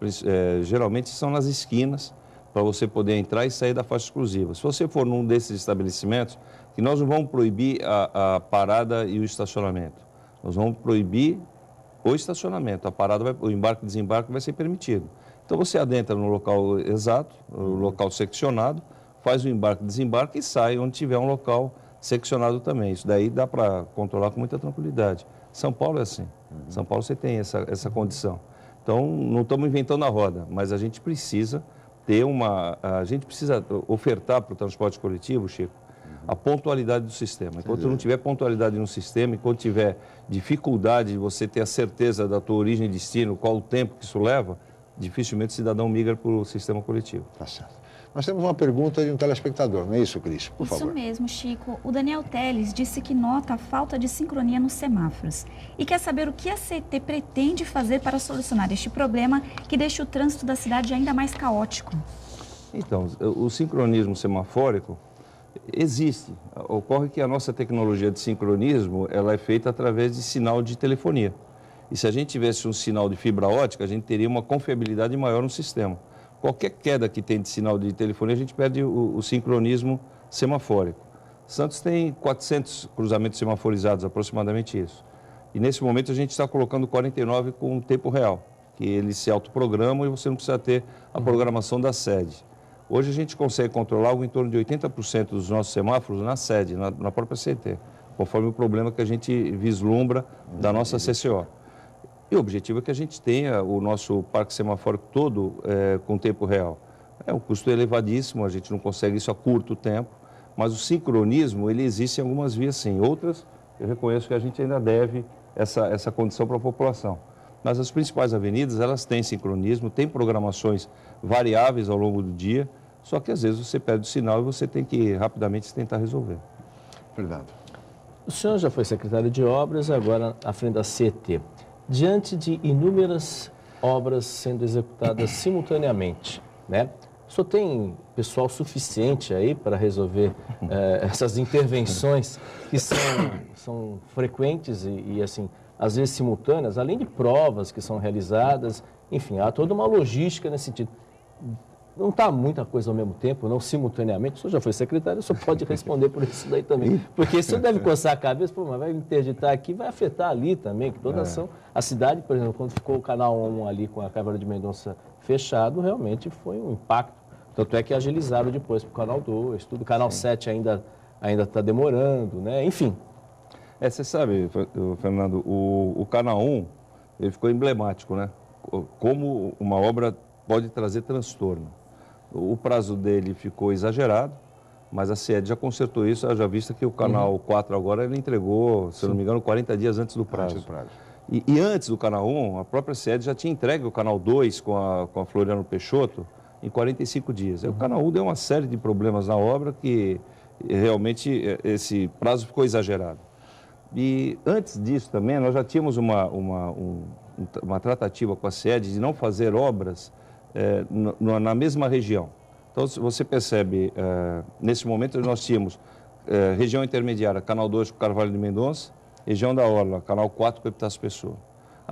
geralmente são nas esquinas, para você poder entrar e sair da faixa exclusiva. Se você for num desses estabelecimentos, que nós não vamos proibir a parada e o estacionamento. Nós vamos proibir o estacionamento. A parada, o embarque e desembarque vai ser permitido. Então você adentra no local exato, o local seccionado, faz o embarque e desembarque e sai onde tiver um local seccionado também. Isso daí dá para controlar com muita tranquilidade. São Paulo é assim. São Paulo você tem essa condição. Então não estamos inventando a roda, mas a gente precisa ofertar para o transporte coletivo, Chico, a pontualidade do sistema. Enquanto não tiver pontualidade no sistema, enquanto tiver dificuldade de você ter a certeza da tua origem e destino, qual o tempo que isso leva, dificilmente o cidadão migra para o sistema coletivo. Tá certo. Nós temos uma pergunta de um telespectador, não é isso, Cris? Por favor. Isso mesmo, Chico. O Daniel Teles disse que nota a falta de sincronia nos semáforos e quer saber o que a CET pretende fazer para solucionar este problema que deixa o trânsito da cidade ainda mais caótico. Então, o sincronismo semafórico existe. Ocorre que a nossa tecnologia de sincronismo ela é feita através de sinal de telefonia. E se a gente tivesse um sinal de fibra ótica, a gente teria uma confiabilidade maior no sistema. Qualquer queda que tem de sinal de telefonia, a gente perde o sincronismo semafórico. Santos tem 400 cruzamentos semaforizados, aproximadamente isso. E nesse momento a gente está colocando 49 com tempo real, que eles se autoprogramam e você não precisa ter a programação da sede. Hoje a gente consegue controlar algo em torno de 80% dos nossos semáforos na sede, na própria CT, conforme o problema que a gente vislumbra da nossa CCO. E o objetivo é que a gente tenha o nosso parque semafórico todo com tempo real. Um custo elevadíssimo, a gente não consegue isso a curto tempo, mas o sincronismo, ele existe em algumas vias sim. Outras, eu reconheço que a gente ainda deve essa condição para a população. Mas as principais avenidas, elas têm sincronismo, têm programações variáveis ao longo do dia, só que às vezes você perde o sinal e você tem que rapidamente tentar resolver. Fernando. O senhor já foi secretário de obras, agora à frente da CET. Diante de inúmeras obras sendo executadas simultaneamente, né? O senhor tem pessoal suficiente aí para resolver essas intervenções que são frequentes e, assim, às vezes simultâneas, além de provas que são realizadas, enfim, há toda uma logística nesse sentido. Não está muita coisa ao mesmo tempo, não simultaneamente. O senhor já foi secretário, o senhor pode responder por isso daí também. Porque o senhor deve coçar a cabeça, pô, mas vai interditar aqui, vai afetar ali também, que toda ação. A cidade, por exemplo, quando ficou o canal 1 ali com a Carvalho de Mendonça fechado, realmente foi um impacto. Tanto é que agilizaram depois para o canal 2, tudo. O canal 7 ainda está demorando, né? Enfim. Você sabe, Fernando, o Canal 1, ele ficou emblemático, né? Como uma obra pode trazer transtorno. O prazo dele ficou exagerado, mas a SEAD já consertou isso, já vista que o Canal 4 agora ele entregou, se não me engano, 40 dias antes do prazo. E antes do Canal 1, a própria SEAD já tinha entregue o Canal 2 com a Floriano Peixoto em 45 dias. O Canal 1 deu uma série de problemas na obra que realmente esse prazo ficou exagerado. E antes disso também, nós já tínhamos uma tratativa com a SEAD de não fazer obras na mesma região. Então, você percebe, nesse momento nós tínhamos região intermediária, Canal 2 com Carvalho de Mendonça, região da Orla, Canal 4 com Epitácio Pessoa.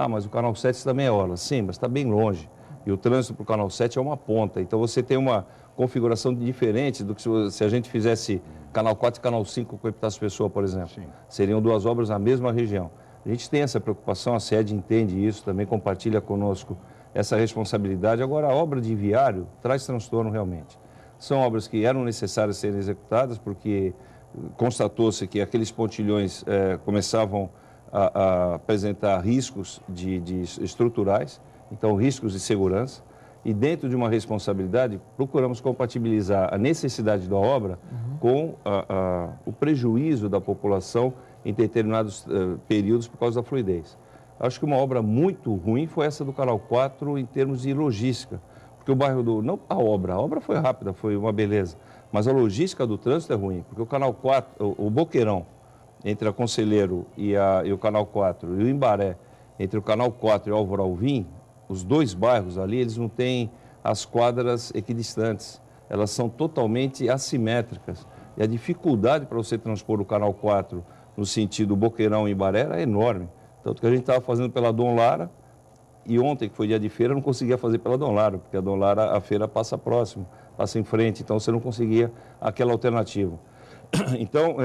Mas o Canal 7 também é Orla. Sim, mas está bem longe. E o trânsito para o Canal 7 é uma ponta. Então, você tem uma configuração diferente do que se a gente fizesse Canal 4 e Canal 5 com Epitácio Pessoa, por exemplo. Sim. Seriam duas obras na mesma região. A gente tem essa preocupação, a SEAD entende isso, também compartilha conosco essa responsabilidade. Agora, a obra de viário traz transtorno realmente. São obras que eram necessárias serem executadas porque constatou-se que aqueles pontilhões começavam a apresentar riscos estruturais, então riscos de segurança. E dentro de uma responsabilidade, procuramos compatibilizar a necessidade da obra com o prejuízo da população em determinados períodos por causa da fluidez. Acho que uma obra muito ruim foi essa do Canal 4 em termos de logística, porque o bairro não a obra foi rápida, foi uma beleza, mas a logística do trânsito é ruim, porque o Canal 4, o Boqueirão, entre a Conselheiro e o Canal 4, e o Imbaré, entre o Canal 4 e o Álvaro Alvim, os dois bairros ali, eles não têm as quadras equidistantes, elas são totalmente assimétricas. E a dificuldade para você transpor o Canal 4 no sentido Boqueirão e Imbaré era enorme. Tanto que a gente estava fazendo pela Dom Lara e ontem, que foi dia de feira, não conseguia fazer pela Dom Lara, porque a Dom Lara, a feira passa próximo, passa em frente, então você não conseguia aquela alternativa. Então,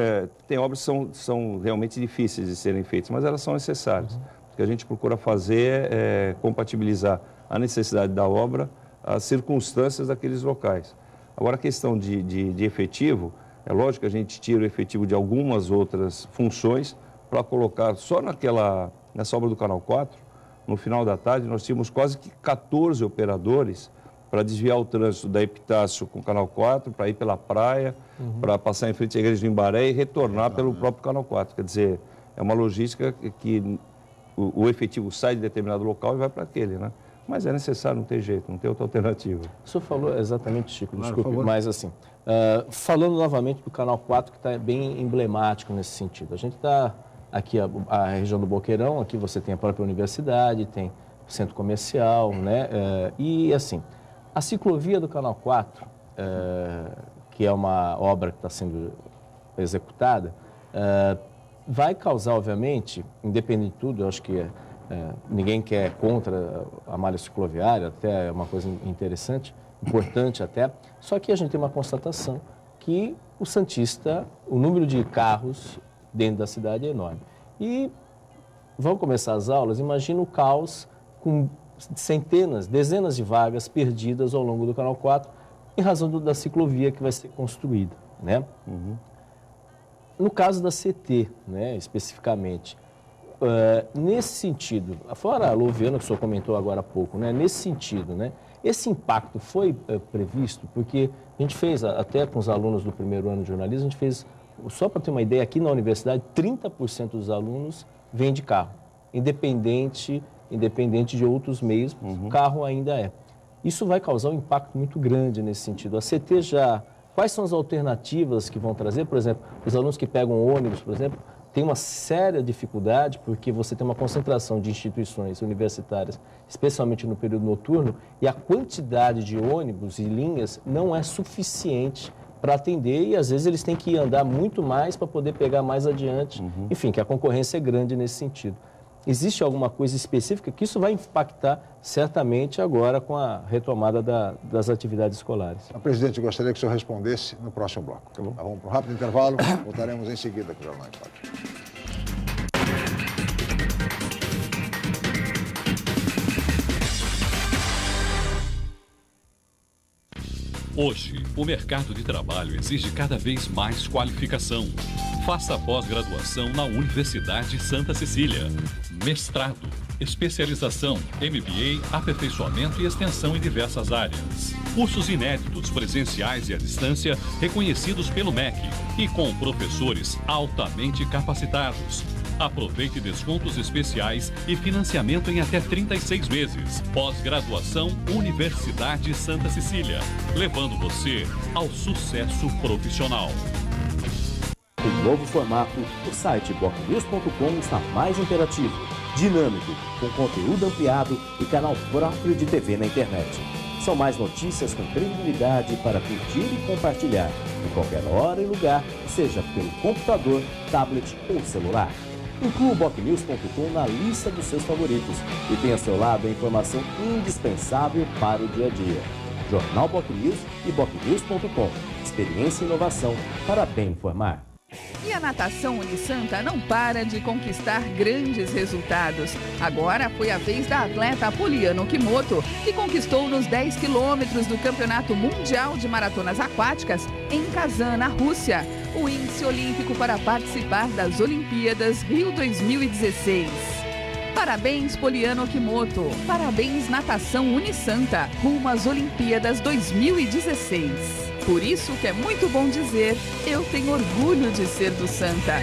tem obras que são realmente difíceis de serem feitas, mas elas são necessárias. O que a gente procura fazer é compatibilizar a necessidade da obra às circunstâncias daqueles locais. Agora, a questão de efetivo, é lógico que a gente tira o efetivo de algumas outras funções para colocar só nessa obra do Canal 4, no final da tarde, nós tínhamos quase que 14 operadores para desviar o trânsito da Epitácio com o Canal 4, para ir pela praia, para passar em frente à igreja do Imbaré e retornar pelo próprio Canal 4. Quer dizer, é uma logística que o efetivo sai de determinado local e vai para aquele, né? Mas é necessário, não tem jeito, não tem outra alternativa. O senhor falou exatamente, Chico, desculpe, mas assim, falando novamente do Canal 4, que está bem emblemático nesse sentido. A gente está aqui, a região do Boqueirão, aqui você tem a própria universidade, tem o centro comercial, né? E assim, a ciclovia do Canal 4, que é uma obra que está sendo executada, vai causar, obviamente, independente de tudo, eu acho que ninguém quer contra a malha cicloviária, até é uma coisa interessante, importante até, só que a gente tem uma constatação que o santista, o número de carros dentro da cidade é enorme. E vão começar as aulas, imagina o caos com centenas, dezenas de vagas perdidas ao longo do Canal 4 em razão da ciclovia que vai ser construída, né? No caso da CT, né, especificamente, nesse sentido, fora a Louviana que o senhor comentou agora há pouco, né, nesse sentido, né, esse impacto foi previsto, porque a gente fez, até com os alunos do primeiro ano de jornalismo, a gente fez, só para ter uma ideia, aqui na universidade, 30% dos alunos vêm de carro, independente de outros meios, o carro ainda é. Isso vai causar um impacto muito grande nesse sentido. A CT já... Quais são as alternativas que vão trazer? Por exemplo, os alunos que pegam ônibus, por exemplo, têm uma séria dificuldade porque você tem uma concentração de instituições universitárias, especialmente no período noturno, e a quantidade de ônibus e linhas não é suficiente para atender e às vezes eles têm que andar muito mais para poder pegar mais adiante. Enfim, que a concorrência é grande nesse sentido. Existe alguma coisa específica que isso vai impactar certamente agora com a retomada das atividades escolares? Presidente, eu gostaria que o senhor respondesse no próximo bloco. Tá bom? Vamos para um rápido intervalo, voltaremos em seguida com o Jornal em Foque. Hoje, o mercado de trabalho exige cada vez mais qualificação. Faça pós-graduação na Universidade Santa Cecília. Mestrado, especialização, MBA, aperfeiçoamento e extensão em diversas áreas. Cursos inéditos, presenciais e à distância, reconhecidos pelo MEC e com professores altamente capacitados. Aproveite descontos especiais e financiamento em até 36 meses. Pós-graduação Universidade Santa Cecília, levando você ao sucesso profissional. Com novo formato, o site bocnews.com está mais interativo, dinâmico, com conteúdo ampliado e canal próprio de TV na internet. São mais notícias com credibilidade para curtir e compartilhar, em qualquer hora e lugar, seja pelo computador, tablet ou celular. Inclua o bocnews.com na lista dos seus favoritos e tenha ao seu lado a informação indispensável para o dia a dia. Jornal Bocnews e bocnews.com. Experiência e inovação para bem informar. E a natação Unisanta não para de conquistar grandes resultados. Agora foi a vez da atleta Poliana Okimoto, que conquistou nos 10 quilômetros do Campeonato Mundial de Maratonas Aquáticas em Kazan, na Rússia, o índice olímpico para participar das Olimpíadas Rio 2016. Parabéns, Poliana Okimoto. Parabéns, Natação Unisanta, rumo às Olimpíadas 2016. Por isso que é muito bom dizer, eu tenho orgulho de ser do Santa.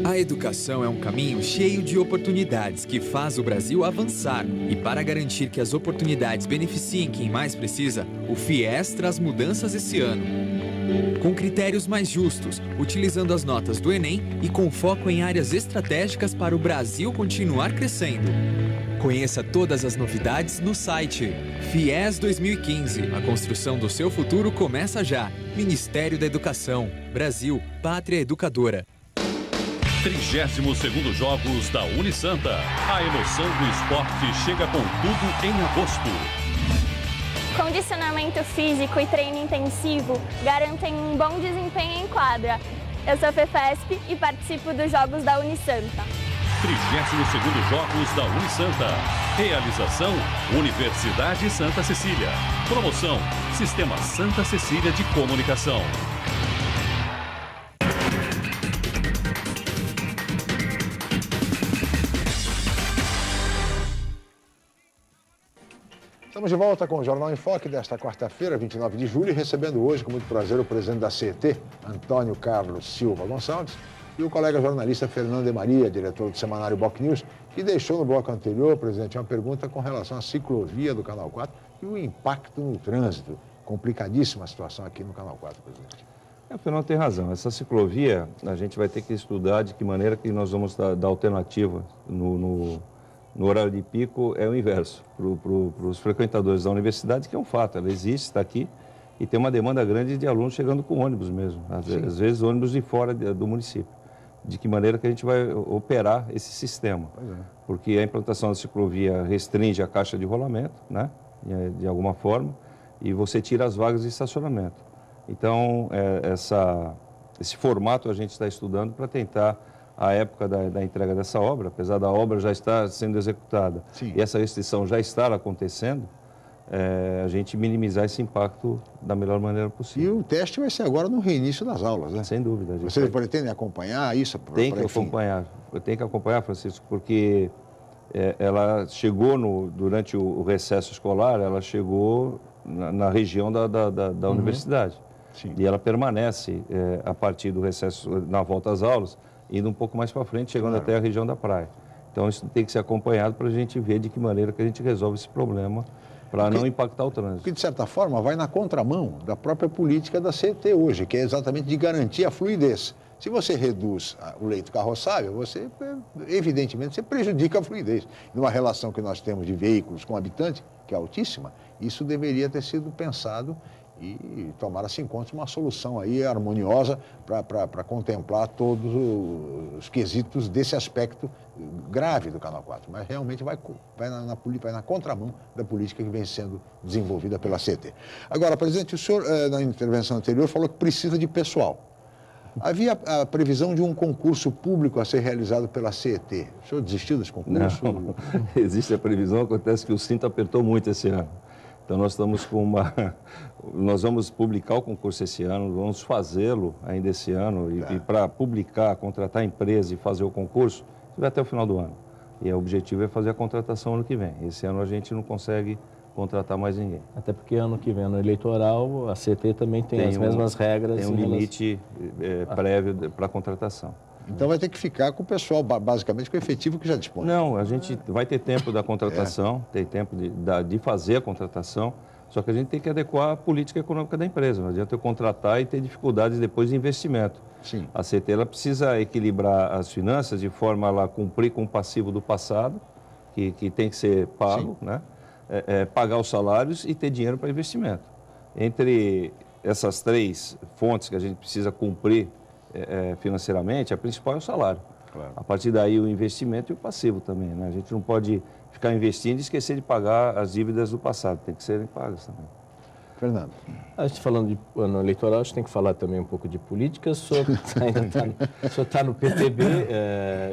A educação é um caminho cheio de oportunidades que faz o Brasil avançar. E para garantir que as oportunidades beneficiem quem mais precisa, o FIES traz mudanças esse ano. Com critérios mais justos, utilizando as notas do Enem e com foco em áreas estratégicas para o Brasil continuar crescendo. Conheça todas as novidades no site FIES 2015. A construção do seu futuro começa já. Ministério da Educação. Brasil, Pátria Educadora. 32º Jogos da Unisanta. A emoção do esporte chega com tudo em agosto. Condicionamento físico e treino intensivo garantem um bom desempenho em quadra. Eu sou a FEFESP e participo dos Jogos da Unisanta. 32º Jogos da Unisanta. Realização Universidade Santa Cecília. Promoção Sistema Santa Cecília de Comunicação. Estamos de volta com o Jornal em Foque desta quarta-feira, 29 de julho, recebendo hoje, com muito prazer, o presidente da CET, Antônio Carlos Silva Gonçalves, e o colega jornalista Fernando de Maria, diretor do semanário BocNews, que deixou no bloco anterior, presidente, uma pergunta com relação à ciclovia do Canal 4 e o impacto no trânsito. Complicadíssima a situação aqui no Canal 4, presidente. O Fernando tem razão. Essa ciclovia, a gente vai ter que estudar de que maneira que nós vamos dar alternativa no horário de pico. É o inverso, para os frequentadores da universidade, que é um fato, ela existe, está aqui, e tem uma demanda grande de alunos chegando com ônibus mesmo, às vezes ônibus de fora do município. De que maneira que a gente vai operar esse sistema. Porque a implantação da ciclovia restringe a caixa de rolamento, né, de alguma forma, e você tira as vagas de estacionamento. Então, esse formato a gente está estudando para tentar, a época da entrega dessa obra, apesar da obra já estar sendo executada, sim, e essa restrição já estar acontecendo, a gente minimizar esse impacto da melhor maneira possível. E o teste vai ser agora no reinício das aulas, né? Sem dúvida. Vocês pretendem acompanhar isso? Tem que acompanhar. Tem que acompanhar, Francisco, porque ela chegou, durante o recesso escolar, ela chegou na região da universidade. Sim. E ela permanece, a partir do recesso, na volta às aulas, indo um pouco mais para frente, chegando até a região da praia. Então, isso tem que ser acompanhado para a gente ver de que maneira que a gente resolve esse problema, para não impactar o trânsito. Porque, de certa forma, vai na contramão da própria política da CET hoje, que é exatamente de garantir a fluidez. Se você reduz o leito carroçável, você, evidentemente, você prejudica a fluidez. Numa relação que nós temos de veículos com habitante, que é altíssima, isso deveria ter sido pensado e tomara-se em conta uma solução aí harmoniosa para contemplar todos os quesitos desse aspecto grave do Canal 4. Mas realmente vai na contramão da política que vem sendo desenvolvida pela CET. Agora, presidente, o senhor, na intervenção anterior, falou que precisa de pessoal. Havia a previsão de um concurso público a ser realizado pela CET. O senhor desistiu desse concurso? Não, existe a previsão, acontece que o cinto apertou muito esse ano. Então, nós estamos com nós vamos publicar o concurso esse ano, vamos fazê-lo ainda esse ano, e para publicar, contratar a empresa e fazer o concurso, vai até o final do ano. E o objetivo é fazer a contratação ano que vem. Esse ano a gente não consegue contratar mais ninguém. Até porque ano que vem, ano eleitoral, a CT também tem as mesmas regras. Tem um limite prévio para a contratação. Então vai ter que ficar com o pessoal, basicamente, com o efetivo que já dispõe. Não, a gente vai ter tempo da contratação, tem tempo de fazer a contratação, só que a gente tem que adequar a política econômica da empresa. Não adianta eu contratar e ter dificuldades depois de investimento. Sim. A CT ela precisa equilibrar as finanças de forma a ela cumprir com o passivo do passado, que tem que ser pago, né? Pagar os salários e ter dinheiro para investimento. Entre essas 3 fontes que a gente precisa cumprir financeiramente, a principal é o salário. Claro. A partir daí o investimento e o passivo também, né? A gente não pode ficar investindo e esquecer de pagar as dívidas do passado, tem que serem pagas também. Fernando. A gente falando de ano eleitoral, a gente tem que falar também um pouco de política. O senhor está no PTB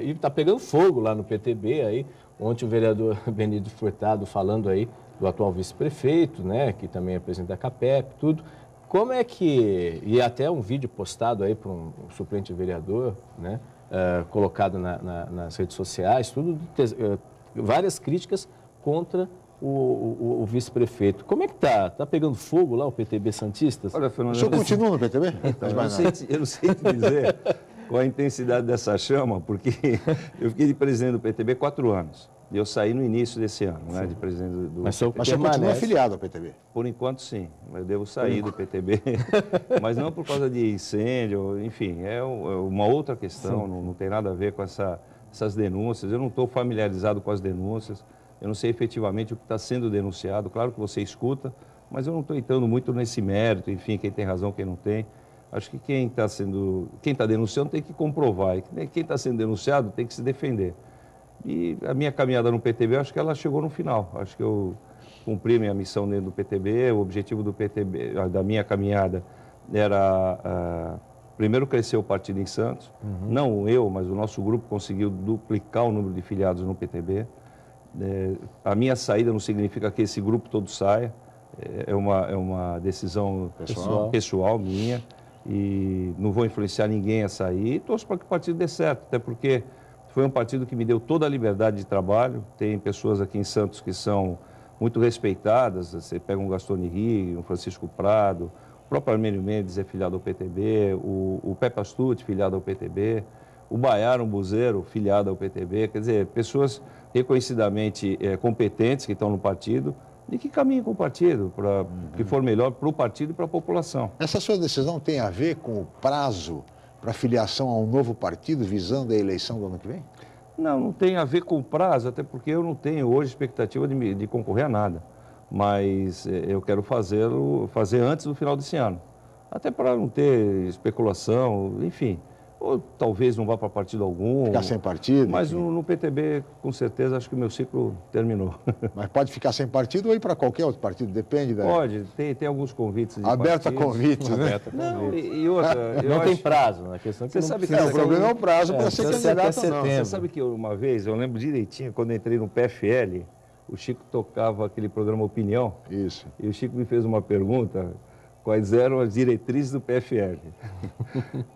e está pegando fogo lá no PTB. Aí. Ontem o vereador Benedito Furtado falando aí do atual vice-prefeito, né, que também é presidente da CAPEP, tudo. Como é que... E até um vídeo postado aí por um suplente vereador, né, colocado nas redes sociais, tudo, várias críticas contra o vice-prefeito. Como é que tá? Tá pegando fogo lá o PTB Santistas? Olha, Fernando, o senhor continua no PTB? Então, eu não sei te dizer qual a intensidade dessa chama, porque eu fiquei de presidente do PTB 4 anos. E eu saí no início desse ano, né, de presidente do Mas você continua afiliado ao PTB? Por enquanto, sim. Eu devo sair do PTB, mas não por causa de incêndio, enfim, é uma outra questão, não tem nada a ver com essas denúncias. Eu não estou familiarizado com as denúncias. Eu não sei efetivamente o que está sendo denunciado. Claro que você escuta, mas eu não estou entrando muito nesse mérito, enfim, quem tem razão, quem não tem. Acho que quem está denunciando tem que comprovar. E quem está sendo denunciado tem que se defender. E a minha caminhada no PTB, acho que ela chegou no final. Acho que eu cumpri minha missão dentro do PTB. O objetivo do PTB, da minha caminhada, era primeiro crescer o partido em Santos. Não eu, mas o nosso grupo conseguiu duplicar o número de filiados no PTB. A minha saída não significa que esse grupo todo saia, é uma decisão pessoal minha e não vou influenciar ninguém a sair. E torço para que o partido dê certo, até porque foi um partido que me deu toda a liberdade de trabalho. Tem pessoas aqui em Santos que são muito respeitadas, você pega um Gastone Righi, um Francisco Prado, o próprio Armênio Mendes é filiado ao PTB, o Pepe Astucci, filiado ao PTB, o Baiaro Buzeiro, filiado ao PTB, quer dizer, pessoas reconhecidamente competentes que estão no partido e que caminhem com o partido, para que for melhor para o partido e para a população. Essa sua decisão tem a ver com o prazo para filiação a um novo partido visando a eleição do ano que vem? Não tem a ver com o prazo, até porque eu não tenho hoje expectativa de concorrer a nada. Mas eu quero fazer antes do final desse ano. Até para não ter especulação, enfim. Ou talvez não vá para partido algum. Ficar sem partido? Mas no PTB, com certeza, acho que o meu ciclo terminou. Mas pode ficar sem partido ou ir para qualquer outro partido? Depende da... Pode, tem alguns convites. Aberto a convites. Não, e outra... Não tem prazo, na questão que você sabe que o problema é o prazo para ser candidato ou não. Você sabe que uma vez, eu lembro direitinho, quando eu entrei no PFL, o Chico tocava aquele programa Opinião. Isso. E o Chico me fez uma pergunta... Quais eram as diretrizes do PFL.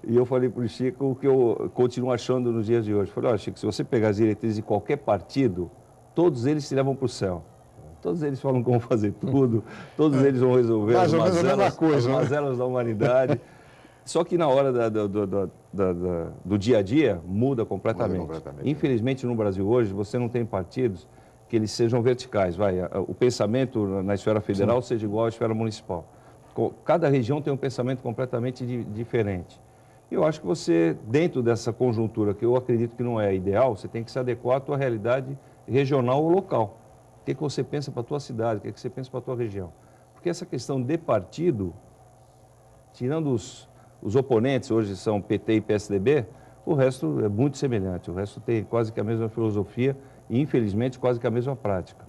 E eu falei para o Chico o que eu continuo achando nos dias de hoje. Falei, olha, Chico, se você pegar as diretrizes de qualquer partido, todos eles se levam para o céu. Todos eles falam como fazer tudo, todos eles vão resolver as mazelas da humanidade. Só que na hora do dia a dia, muda completamente. Infelizmente, no Brasil hoje, você não tem partidos que eles sejam verticais. O pensamento na esfera federal seja igual à esfera municipal. Cada região tem um pensamento completamente diferente. Eu acho que você, dentro dessa conjuntura, que eu acredito que não é ideal, você tem que se adequar à tua realidade regional ou local. O que você pensa para a tua cidade, o que você pensa para a tua região. Porque essa questão de partido, tirando os oponentes, hoje são PT e PSDB, o resto é muito semelhante. O resto tem quase que a mesma filosofia e, infelizmente, quase que a mesma prática.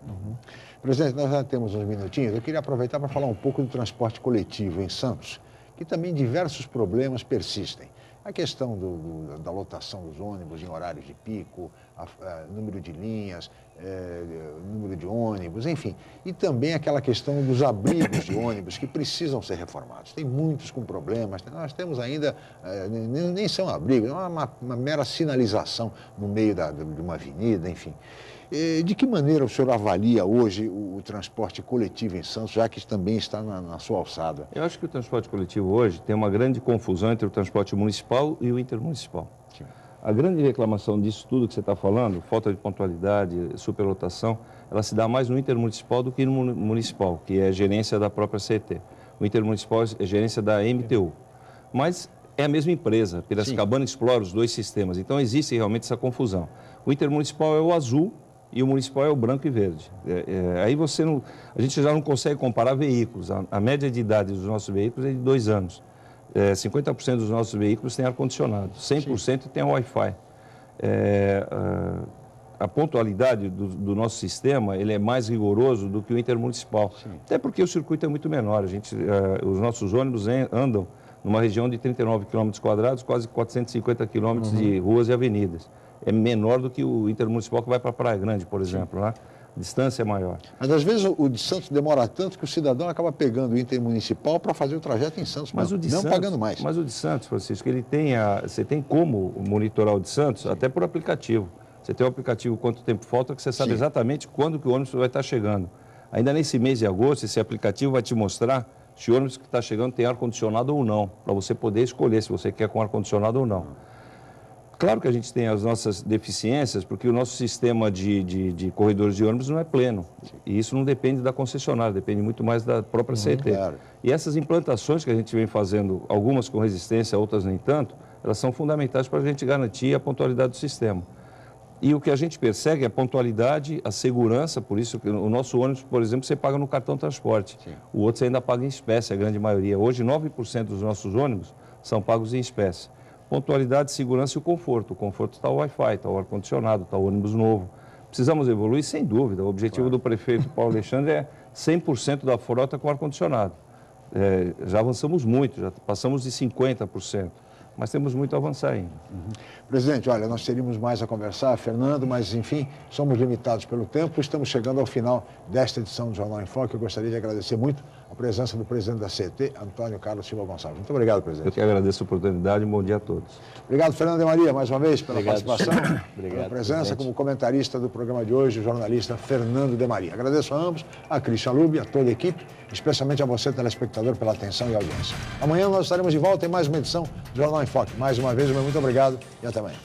Presidente, nós já temos uns minutinhos. Eu queria aproveitar para falar um pouco do transporte coletivo em Santos, que também diversos problemas persistem. A questão da lotação dos ônibus em horários de pico, número de linhas, número de ônibus, enfim. E também aquela questão dos abrigos de ônibus que precisam ser reformados. Tem muitos com problemas. Nós temos ainda, nem são abrigos, é uma mera sinalização no meio de uma avenida, enfim. De que maneira o senhor avalia hoje o transporte coletivo em Santos, já que também está na sua alçada? Eu acho que o transporte coletivo hoje tem uma grande confusão entre o transporte municipal e o intermunicipal. Sim. A grande reclamação disso tudo que você está falando, falta de pontualidade, superlotação, ela se dá mais no intermunicipal do que no municipal, que é gerência da própria CET. O intermunicipal é gerência da MTU. Mas é a mesma empresa, Piracicabana explora os dois sistemas, então existe realmente essa confusão. O intermunicipal é o azul e o municipal é o branco e verde. Aí a gente já não consegue comparar veículos. A média de idade dos nossos veículos é de 2 anos. 50% dos nossos veículos têm ar-condicionado, 100% tem Wi-Fi. A pontualidade do nosso sistema ele é mais rigoroso do que o intermunicipal. Sim. Até porque o circuito é muito menor. Os nossos ônibus andam numa região de 39 km², quase 450 km de ruas e avenidas. É menor do que o intermunicipal que vai para Praia Grande, por exemplo, lá. A distância é maior. Mas às vezes o de Santos demora tanto que o cidadão acaba pegando o intermunicipal para fazer o trajeto em Santos, mas não pagando mais. Mas o de Santos, Francisco, você tem como monitorar o de Santos até por aplicativo. Você tem o aplicativo quanto tempo falta, que você sabe exatamente quando que o ônibus vai estar chegando. Ainda nesse mês de agosto, esse aplicativo vai te mostrar se o ônibus que está chegando tem ar-condicionado ou não, para você poder escolher se você quer com ar-condicionado ou não. Claro que a gente tem as nossas deficiências, porque o nosso sistema de corredores de ônibus não é pleno. E isso não depende da concessionária, depende muito mais da própria CET. Claro. E essas implantações que a gente vem fazendo, algumas com resistência, outras nem tanto, elas são fundamentais para a gente garantir a pontualidade do sistema. E o que a gente persegue é a pontualidade, a segurança, por isso que o nosso ônibus, por exemplo, você paga no cartão transporte. Sim. O outro você ainda paga em espécie, a grande maioria. Hoje, 9% dos nossos ônibus são pagos em espécie. Pontualidade, segurança e o conforto. O conforto está o Wi-Fi, está o ar-condicionado, está o ônibus novo. Precisamos evoluir, sem dúvida. O objetivo do prefeito Paulo Alexandre é 100% da frota com ar-condicionado. Já avançamos muito, já passamos de 50%. Mas temos muito a avançar ainda. Presidente, olha, nós teríamos mais a conversar, Fernando, mas, enfim, somos limitados pelo tempo. Estamos chegando ao final desta edição do Jornal em Foque. Eu gostaria de agradecer muito a presença do presidente da CET, Antônio Carlos Silva Gonçalves. Muito obrigado, presidente. Eu que agradeço a oportunidade e um bom dia a todos. Obrigado, Fernando de Maria, mais uma vez, pela participação, obrigado, pela presença presidente. como comentarista do programa de hoje, o jornalista Fernando de Maria. Agradeço a ambos, a Cristian Lube, a toda a equipe, especialmente a você, telespectador, pela atenção e audiência. Amanhã nós estaremos de volta em mais uma edição do Jornal em Foque. Mais uma vez, muito obrigado e até amanhã.